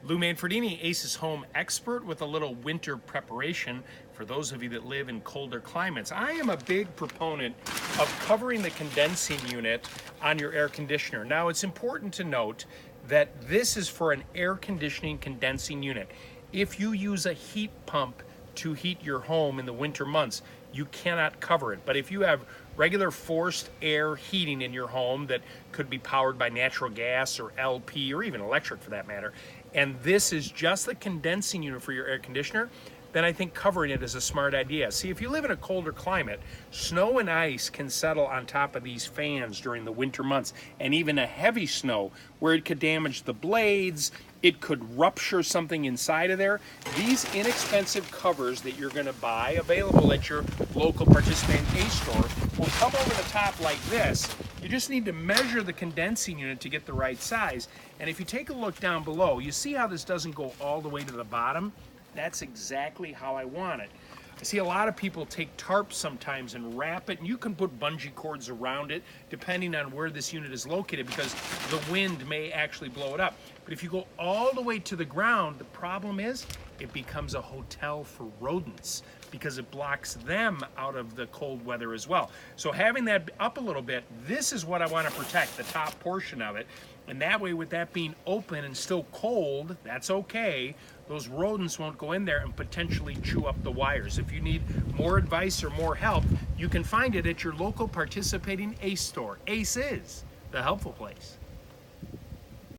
Lou Manfredini, Ace's home expert, with a little winter preparation for those of you that live in colder climates. I am a big proponent of covering the condensing unit on your air conditioner. Now, it's important to note that this is for an air conditioning condensing unit. If you use a heat pump to heat your home in the winter months, you cannot cover it. But if you have regular forced air heating in your home that could be powered by natural gas or LP or even electric for that matter, and this is just the condensing unit for your air conditioner, then I think covering it is a smart idea. See, if you live in a colder climate, snow and ice can settle on top of these fans during the winter months, and even a heavy snow where it could damage the blades, it could rupture something inside of there. These inexpensive covers that you're gonna buy, available at your local participating Ace store, will come over the top like this. You just need to measure the condensing unit to get the right size. And if you take a look down below, you see how this doesn't go all the way to the bottom? That's exactly how I want it. I see a lot of people take tarps sometimes and wrap it, and you can put bungee cords around it depending on where this unit is located, because the wind may actually blow it up. But if you go all the way to the ground, the problem is it becomes a hotel for rodents because it blocks them out of the cold weather as well. So having that up a little bit, this is what I want to protect, the top portion of it. And that way, with that being open and still cold, that's okay. Those rodents won't go in there and potentially chew up the wires. If you need more advice or more help, you can find it at your local participating Ace store. Ace is the helpful place.